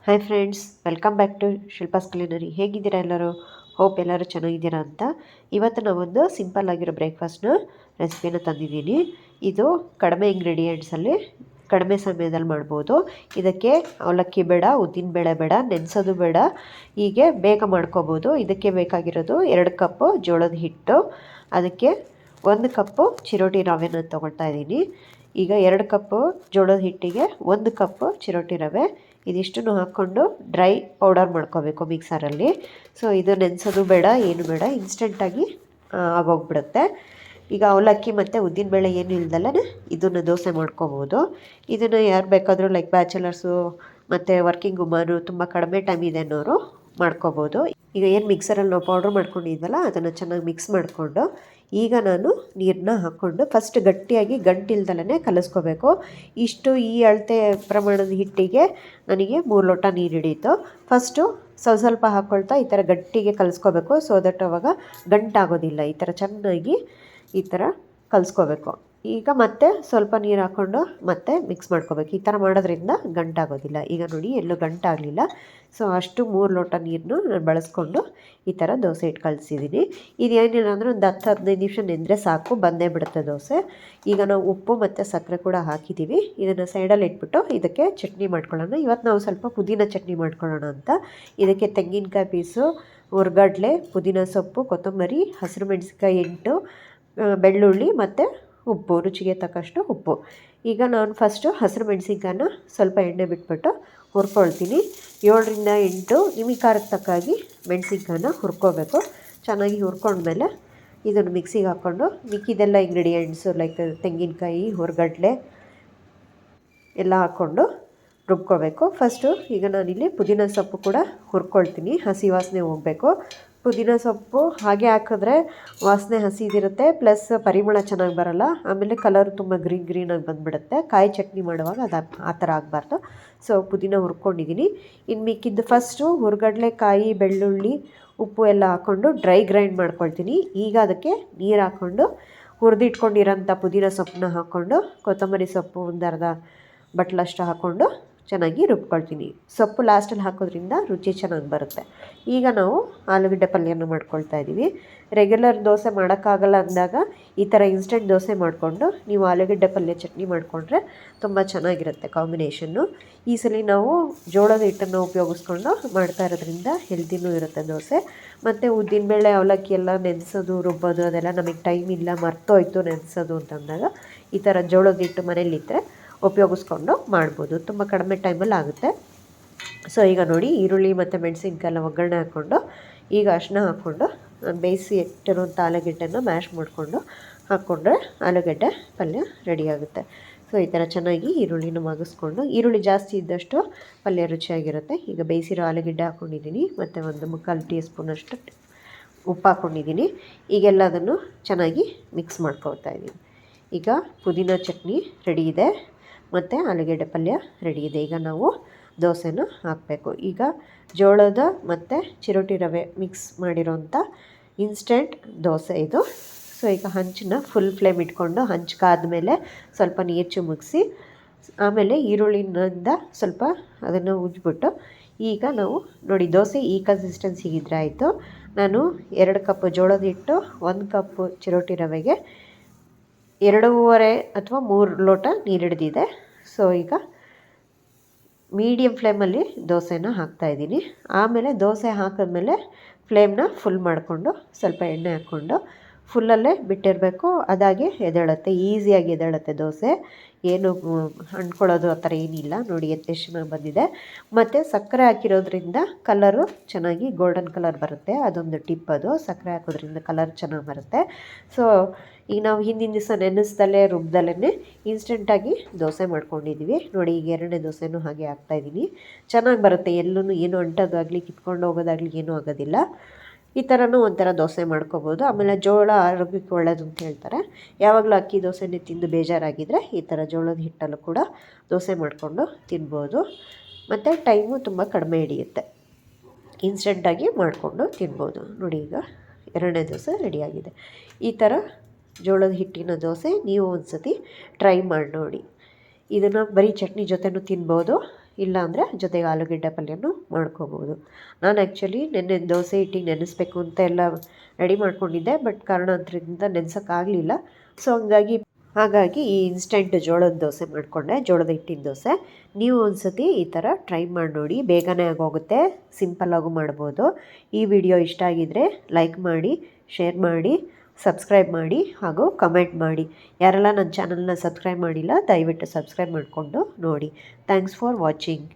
Hi friends, welcome back to Shilpa's culinary. ಹೇಗಿದ್ದೀರಾ ಎಲ್ಲರೂ? Hope ಎಲ್ಲರೂ ಚೆನ್ನಾಗಿದ್ದೀರಾ ಅಂತ. ಇವತ್ತು ನಾವೊಂದು ಸಿಂಪಲ್ ಆಗಿರೋ ಬ್ರೇಕ್ಫಾಸ್ಟ್ನ ರೆಸಿಪಿನ ತಂದಿದ್ದೀನಿ. ಇದು ಕಡಿಮೆ ಇಂಗ್ರೀಡಿಯೆಂಟ್ಸಲ್ಲಿ ಕಡಿಮೆ ಸಮಯದಲ್ಲಿ ಮಾಡ್ಬೋದು. ಇದಕ್ಕೆ ಅವಲಕ್ಕಿ ಬೇಡ, ಉದ್ದಿನಬೇಳೆ ಬೇಡ, ನೆನೆಸೋದು ಬೇಡ, ಹೀಗೆ ಬೇಗ ಮಾಡ್ಕೋಬೋದು. ಇದಕ್ಕೆ ಬೇಕಾಗಿರೋದು 2 ಕಪ್ಪು ಜೋಳದ ಹಿಟ್ಟು, ಅದಕ್ಕೆ 1 ಕಪ್ಪು ಚಿರೋಟಿ ರವೆನ ತೊಗೊಳ್ತಾ ಇದ್ದೀನಿ. ಈಗ 2 ಕಪ್ಪು ಜೋಳದ ಹಿಟ್ಟಿಗೆ 1 ಕಪ್ಪು ಚಿರೋಟಿ ರವೆ, ಇದಿಷ್ಟನ್ನು ಹಾಕ್ಕೊಂಡು ಡ್ರೈ ಪೌಡರ್ ಮಾಡ್ಕೋಬೇಕು ಮಿಕ್ಸರಲ್ಲಿ. ಸೊ ಇದು ನೆನೆಸೋದು ಬೇಡ, ಏನು ಬೇಡ, ಇನ್ಸ್ಟೆಂಟಾಗಿ ಆಗೋಗ್ಬಿಡುತ್ತೆ. ಈಗ ಅವಲಕ್ಕಿ ಮತ್ತು ಉದ್ದಿನಬೇಳೆ ಏನು ಇಲ್ದಲ್ಲೇ ಇದನ್ನು ದೋಸೆ ಮಾಡ್ಕೋಬೋದು. ಇದನ್ನು ಯಾರು ಬೇಕಾದರೂ ಲೈಕ್ ಬ್ಯಾಚುಲರ್ಸು ಮತ್ತು ವರ್ಕಿಂಗ್ ವುಮನು, ತುಂಬ ಕಡಿಮೆ ಟೈಮ್ ಇದೆ ಅನ್ನೋರು ಮಾಡ್ಕೋಬೋದು. ಈಗ ಏನು ಮಿಕ್ಸರಲ್ಲಿ ನಾವು ಪೌಡ್ರ್ ಮಾಡ್ಕೊಂಡಿದ್ವಲ್ಲ ಅದನ್ನು ಚೆನ್ನಾಗಿ ಮಿಕ್ಸ್ ಮಾಡಿಕೊಂಡು ಈಗ ನಾನು ನೀರನ್ನ ಹಾಕ್ಕೊಂಡು ಫಸ್ಟ್ ಗಟ್ಟಿಯಾಗಿ ಗಂಟಿಲ್ದಲೇ ಕಲಿಸ್ಕೋಬೇಕು. ಈ ಅಳತೆ ಪ್ರಮಾಣದ ಹಿಟ್ಟಿಗೆ ನನಗೆ 3 ಲೋಟ ನೀರು ಹಿಡೀತು. ಫಸ್ಟು ಸ್ವಲ್ಪ ಹಾಕ್ಕೊಳ್ತಾ ಈ ಥರ ಗಟ್ಟಿಗೆ ಕಲಿಸ್ಕೋಬೇಕು. ಸೊ ದಟ್ ಅವಾಗ ಗಂಟಾಗೋದಿಲ್ಲ. ಈ ಥರ ಚೆನ್ನಾಗಿ ಈ ಥರ ಕಲಿಸ್ಕೋಬೇಕು. ಈಗ ಮತ್ತೆ ಸ್ವಲ್ಪ ನೀರು ಹಾಕ್ಕೊಂಡು ಮತ್ತೆ ಮಿಕ್ಸ್ ಮಾಡ್ಕೋಬೇಕು. ಈ ಥರ ಮಾಡೋದ್ರಿಂದ ಗಂಟಾಗೋದಿಲ್ಲ. ಈಗ ನೋಡಿ ಎಲ್ಲೂ ಗಂಟಾಗಲಿಲ್ಲ. ಸೊ ಅಷ್ಟು 3 ಲೋಟ ನೀರನ್ನು ನಾನು ಬಳಸ್ಕೊಂಡು ಈ ಥರ ದೋಸೆ ಹಿಟ್ಟು ಕಲಿಸಿದ್ದೀನಿ. ಇದೇನಿಲ್ಲ ಅಂದರೆ ಒಂದು 10-15 ನಿಮಿಷ ನೆಂದರೆ ಸಾಕು, ಬಂದೇ ಬಿಡುತ್ತೆ ದೋಸೆ. ಈಗ ನಾವು ಉಪ್ಪು ಮತ್ತು ಸಕ್ಕರೆ ಕೂಡ ಹಾಕಿದ್ದೀವಿ. ಇದನ್ನು ಸೈಡಲ್ಲಿ ಇಟ್ಬಿಟ್ಟು ಇದಕ್ಕೆ ಚಟ್ನಿ ಮಾಡ್ಕೊಳ್ಳೋಣ. ಇವತ್ತು ನಾವು ಸ್ವಲ್ಪ ಪುದೀನ ಚಟ್ನಿ ಮಾಡ್ಕೊಳ್ಳೋಣ ಅಂತ. ಇದಕ್ಕೆ ತೆಂಗಿನಕಾಯಿ ಪೀಸು, ಹುರ್ಗಡ್ಲೆ, ಪುದೀನ ಸೊಪ್ಪು, ಕೊತ್ತಂಬರಿ, ಹಸಿರು ಮೆಣಸಿನ್ಕಾಯಿ 8, ಬೆಳ್ಳುಳ್ಳಿ ಮತ್ತು ಉಪ್ಪು, ರುಚಿಗೆ ತಕ್ಕಷ್ಟು ಉಪ್ಪು. ಈಗ ನಾನು ಫಸ್ಟು ಹಸಿರು ಮೆಣಸಿನ್ಕಾಯನ್ನ ಸ್ವಲ್ಪ ಎಣ್ಣೆ ಬಿಟ್ಬಿಟ್ಟು ಹುರ್ಕೊಳ್ತೀನಿ. 7-8 ನಿಮಗೆ ಖಾರಕ್ಕೆ ತಕ್ಕಾಗಿ ಮೆಣಸಿನ್ಕಾಯನ್ನ ಹುರ್ಕೋಬೇಕು. ಚೆನ್ನಾಗಿ ಹುರ್ಕೊಂಡ್ಮೇಲೆ ಇದನ್ನು ಮಿಕ್ಸಿಗೆ ಹಾಕ್ಕೊಂಡು ಮಿಕ್ಕಿದೆಲ್ಲ ಇಂಗ್ರೀಡಿಯೆಂಟ್ಸು ಲೈಕ್ ತೆಂಗಿನಕಾಯಿ, ಹುರ್ಗಡ್ಲೆ ಎಲ್ಲ ಹಾಕ್ಕೊಂಡು ರುಬ್ಕೋಬೇಕು. ಫಸ್ಟು ಈಗ ನಾನಿಲ್ಲಿ ಪುದೀನ ಸೊಪ್ಪು ಕೂಡ ಹುರ್ಕೊಳ್ತೀನಿ, ಹಸಿ ವಾಸನೆ ಹೋಗಬೇಕು. ಪುದೀನ ಸೊಪ್ಪು ಹಾಗೆ ಹಾಕಿದ್ರೆ ವಾಸನೆ ಹಸಿದಿರುತ್ತೆ, ಪ್ಲಸ್ ಪರಿಮಳ ಚೆನ್ನಾಗಿ ಬರೋಲ್ಲ. ಆಮೇಲೆ ಕಲರು ತುಂಬ ಗ್ರೀನಾಗಿ ಬಂದುಬಿಡುತ್ತೆ. ಕಾಯಿ ಚಟ್ನಿ ಮಾಡುವಾಗ ಅದು ಆ ಥರ ಆಗಬಾರ್ದು. ಸೊ ಪುದೀನ ಹುರ್ಕೊಂಡಿದ್ದೀನಿ. ಇನ್ನು ಮಿಕ್ಕಿದ್ದು ಫಸ್ಟು ಹುರ್ಗಡ್ಲೆ, ಕಾಯಿ, ಬೆಳ್ಳುಳ್ಳಿ, ಉಪ್ಪು ಎಲ್ಲ ಹಾಕ್ಕೊಂಡು ಡ್ರೈ ಗ್ರೈಂಡ್ ಮಾಡ್ಕೊಳ್ತೀನಿ. ಈಗ ಅದಕ್ಕೆ ನೀರು ಹಾಕ್ಕೊಂಡು ಹುರಿದಿಟ್ಕೊಂಡಿರೋಂಥ ಪುದೀನ ಸೊಪ್ಪನ್ನ ಹಾಕ್ಕೊಂಡು ಕೊತ್ತಂಬರಿ ಸೊಪ್ಪು ಒಂದು ಅರ್ಧ ಬಟ್ಲಷ್ಟು ಹಾಕ್ಕೊಂಡು ಚೆನ್ನಾಗಿ ರುಬ್ಕೊಳ್ತೀನಿ. ಸೊಪ್ಪು ಲಾಸ್ಟಲ್ಲಿ ಹಾಕೋದ್ರಿಂದ ರುಚಿ ಚೆನ್ನಾಗಿ ಬರುತ್ತೆ. ಈಗ ನಾವು ಆಲೂಗಡ್ಡೆ ಪಲ್ಯನ ಮಾಡ್ಕೊಳ್ತಾ ಇದ್ದೀವಿ. ರೆಗ್ಯುಲರ್ ದೋಸೆ ಮಾಡೋಕ್ಕಾಗಲ್ಲ ಅಂದಾಗ ಈ ಥರ ಇನ್ಸ್ಟೆಂಟ್ ದೋಸೆ ಮಾಡಿಕೊಂಡು ನೀವು ಆಲೂಗಡ್ಡೆ ಪಲ್ಯ ಚಟ್ನಿ ಮಾಡಿಕೊಂಡ್ರೆ ತುಂಬ ಚೆನ್ನಾಗಿರುತ್ತೆ ಕಾಂಬಿನೇಷನ್ನು. ಈ ಸಲ ನಾವು ಜೋಳದ ಹಿಟ್ಟನ್ನು ಉಪಯೋಗಿಸ್ಕೊಂಡು ಮಾಡ್ತಾ ಇರೋದ್ರಿಂದ ಹೆಲ್ದಿನೂ ಇರುತ್ತೆ ದೋಸೆ. ಮತ್ತು ಉದ್ದಿನಬೇಳೆ, ಅವಲಕ್ಕಿ ಎಲ್ಲ ನೆನೆಸೋದು, ರುಬ್ಬೋದು ಅದೆಲ್ಲ ನಮಗೆ ಟೈಮ್ ಇಲ್ಲ, ಮರ್ತೋಯ್ತು ನೆನೆಸೋದು ಅಂತಂದಾಗ ಈ ಥರ ಜೋಳದ ಹಿಟ್ಟು ಮನೇಲಿದ್ದರೆ ಉಪಯೋಗಿಸ್ಕೊಂಡು ಮಾಡ್ಬೋದು. ತುಂಬ ಕಡಿಮೆ ಟೈಮಲ್ಲಿ ಆಗುತ್ತೆ. ಸೊ ಈಗ ನೋಡಿ ಈರುಳ್ಳಿ ಮತ್ತು ಮೆಣಸಿನ್ಕಾಯಿ ಎಲ್ಲ ಒಗ್ಗರಣೆ ಹಾಕ್ಕೊಂಡು ಈಗ ಅರಿಶಿನ ಹಾಕ್ಕೊಂಡು ಬೇಯಿಸಿ ಇಟ್ಟಿರುವಂಥ ಆಲೂಗೆಡ್ಡೆನ ಮ್ಯಾಶ್ ಮಾಡಿಕೊಂಡು ಹಾಕ್ಕೊಂಡ್ರೆ ಆಲೂಗೆಡ್ಡೆ ಪಲ್ಯ ರೆಡಿಯಾಗುತ್ತೆ. ಸೊ ಈ ಥರ ಚೆನ್ನಾಗಿ ಈರುಳ್ಳಿನ ಮಗಿಸ್ಕೊಂಡು, ಈರುಳ್ಳಿ ಜಾಸ್ತಿ ಇದ್ದಷ್ಟು ಪಲ್ಯ ರುಚಿಯಾಗಿರುತ್ತೆ. ಈಗ ಬೇಯಿಸಿರೋ ಆಲೂಗೆಡ್ಡೆ ಹಾಕ್ಕೊಂಡಿದ್ದೀನಿ ಮತ್ತು 1/4 ಟೀ ಸ್ಪೂನಷ್ಟು ಉಪ್ಪು ಹಾಕ್ಕೊಂಡಿದ್ದೀನಿ. ಈಗೆಲ್ಲದನ್ನು ಚೆನ್ನಾಗಿ ಮಿಕ್ಸ್ ಮಾಡ್ಕೊಳ್ತಾ ಇದ್ದೀನಿ. ಈಗ ಪುದೀನ ಚಟ್ನಿ ರೆಡಿ ಇದೆ ಮತ್ತು ಆಲೂಗೆಡ್ಡೆ ಪಲ್ಯ ರೆಡಿ ಇದೆ. ಈಗ ನಾವು ದೋಸೆನ ಹಾಕಬೇಕು. ಈಗ ಜೋಳದ ಮತ್ತು ಚಿರೋಟಿ ರವೆ ಮಿಕ್ಸ್ ಮಾಡಿರೋಂಥ ಇನ್ಸ್ಟೆಂಟ್ ದೋಸೆ ಇದು. ಸೊ ಈಗ ಹಂಚನ್ನ ಫುಲ್ ಫ್ಲೇಮ್ ಇಟ್ಕೊಂಡು ಹಂಚು ಕಾದ್ಮೇಲೆ ಸ್ವಲ್ಪ ನೀರು ಚಿಮುಕಿಸಿ ಆಮೇಲೆ ಈರುಳ್ಳಿನಿಂದ ಸ್ವಲ್ಪ ಅದನ್ನು ಉಜ್ಜಿಬಿಟ್ಟು ಈಗ ನಾವು ನೋಡಿ ದೋಸೆ ಈ ಕನ್ಸಿಸ್ಟೆನ್ಸಿಗಿದ್ರೆ ಆಯಿತು. ನಾನು 2 ಕಪ್ ಜೋಳದ ಹಿಟ್ಟು, 1 ಕಪ್ ಚಿರೋಟಿ ರವೆಗೆ 2.5 ಅಥವಾ 3 ಲೋಟ ನೀರು ಹಿಡಿದಿದೆ. ಸೊ ಈಗ ಮೀಡಿಯಮ್ ಫ್ಲೇಮಲ್ಲಿ ದೋಸೆನ ಹಾಕ್ತಾಯಿದ್ದೀನಿ. ಆಮೇಲೆ ದೋಸೆ ಹಾಕಿದ್ಮೇಲೆ ಫ್ಲೇಮ್ನ ಫುಲ್ ಮಾಡಿಕೊಂಡು ಸ್ವಲ್ಪ ಎಣ್ಣೆ ಹಾಕ್ಕೊಂಡು ಫುಲ್ಲಲ್ಲೇ ಬಿಟ್ಟಿರಬೇಕು. ಅದಾಗಿ ಎದ್ದೇಳುತ್ತೆ, ಈಸಿಯಾಗಿ ಎದ್ದೇಳುತ್ತೆ ದೋಸೆ. ಏನು ಅಂಟ್ಕೊಳ್ಳೋದು ಆ ಥರ ಏನಿಲ್ಲ. ನೋಡಿ ಎಷ್ಟು ಚೆನ್ನಾಗಿ ಬಂದಿದೆ. ಮತ್ತು ಸಕ್ಕರೆ ಹಾಕಿರೋದ್ರಿಂದ ಕಲರು ಚೆನ್ನಾಗಿ ಗೋಲ್ಡನ್ ಕಲರ್ ಬರುತ್ತೆ. ಅದೊಂದು ಟಿಪ್, ಅದು ಸಕ್ಕರೆ ಹಾಕೋದ್ರಿಂದ ಕಲರ್ ಚೆನ್ನಾಗಿ ಬರುತ್ತೆ. ಸೊ ಈಗ ನಾವು ಹಿಂದಿನ ದಿವಸ ನೆನೆಸ್ದಲ್ಲೇ ರುಬ್ದಲ್ಲೇ ಇನ್ಸ್ಟೆಂಟಾಗಿ ದೋಸೆ ಮಾಡ್ಕೊಂಡಿದ್ದೀವಿ. ನೋಡಿ ಈಗ 2ನೇ ದೋಸೆನೂ ಹಾಗೆ ಹಾಕ್ತಾಯಿದ್ದೀನಿ. ಚೆನ್ನಾಗಿ ಬರುತ್ತೆ. ಎಲ್ಲೂ ಏನು ಅಂಟೋದಾಗಲಿ ಕಿತ್ಕೊಂಡು ಹೋಗೋದಾಗಲಿ ಏನೂ ಆಗೋದಿಲ್ಲ. ಈ ಥರನೂ ಒಂಥರ ದೋಸೆ ಮಾಡ್ಕೋಬೋದು. ಆಮೇಲೆ ಜೋಳ ಆರೋಗ್ಯಕ್ಕೆ ಒಳ್ಳೆಯದು ಅಂತ ಹೇಳ್ತಾರೆ. ಯಾವಾಗಲೂ ಅಕ್ಕಿ ದೋಸೆನೇ ತಿಂದು ಬೇಜಾರಾಗಿದ್ದರೆ ಈ ಥರ ಜೋಳದ ಹಿಟ್ಟಲ್ಲೂ ಕೂಡ ದೋಸೆ ಮಾಡಿಕೊಂಡು ತಿನ್ಬೋದು. ಮತ್ತು ಟೈಮು ತುಂಬ ಕಡಿಮೆ ಹಿಡಿಯುತ್ತೆ. ಇನ್ಸ್ಟೆಂಟಾಗಿ ಮಾಡಿಕೊಂಡು ತಿನ್ಬೋದು. ನೋಡಿ ಈಗ 2ನೇ ದೋಸೆ ರೆಡಿಯಾಗಿದೆ. ಈ ಥರ ಜೋಳದ ಹಿಟ್ಟಿನ ದೋಸೆ ನೀವು ಒಂದು ಸತಿ ಟ್ರೈ ಮಾಡಿ ನೋಡಿ. ಇದನ್ನು ಬರೀ ಚಟ್ನಿ ಜೊತೆನೂ ತಿನ್ಬೋದು, ಇಲ್ಲಾಂದರೆ ಜೊತೆಗೆ ಆಲೂಗೆಡ್ಡೆ ಪಲ್ಯನೂ ಮಾಡ್ಕೋಬೋದು. ನಾನು ಆ್ಯಕ್ಚುಲಿ ನೆನ್ನೆ ದೋಸೆ ಹಿಟ್ಟಿಗೆ ನೆನೆಸ್ಬೇಕು ಅಂತ ಎಲ್ಲ ರೆಡಿ ಮಾಡ್ಕೊಂಡಿದ್ದೆ, ಬಟ್ ಕಾರಣಾಂತರದಿಂದ ನೆನೆಸೋಕ್ಕಾಗಲಿಲ್ಲ. ಸೊ ಹಾಗಾಗಿ ಈ ಇನ್ಸ್ಟೆಂಟ್ ಜೋಳದ ದೋಸೆ ಮಾಡಿಕೊಂಡೆ, ಜೋಳದ ಹಿಟ್ಟಿನ ದೋಸೆ. ನೀವು ಒಂದು ಸತಿ ಈ ಥರ ಟ್ರೈ ಮಾಡಿ ನೋಡಿ, ಬೇಗನೆ ಆಗೋಗುತ್ತೆ, ಸಿಂಪಲ್ಲಾಗೂ ಮಾಡ್ಬೋದು. ಈ ವಿಡಿಯೋ ಇಷ್ಟ ಆಗಿದ್ದರೆ ಲೈಕ್ ಮಾಡಿ, ಶೇರ್ ಮಾಡಿ, ಸಬ್ಸ್ಕ್ರೈಬ್ ಮಾಡಿ ಹಾಗೂ ಕಮೆಂಟ್ ಮಾಡಿ. ಯಾರೆಲ್ಲ ನನ್ನ ಚಾನಲ್ನ ಸಬ್ಸ್ಕ್ರೈಬ್ ಮಾಡಿಲ್ಲ ದಯವಿಟ್ಟು ಸಬ್ಸ್ಕ್ರೈಬ್ ಮಾಡಿಕೊಂಡು ನೋಡಿ. Thanks for watching.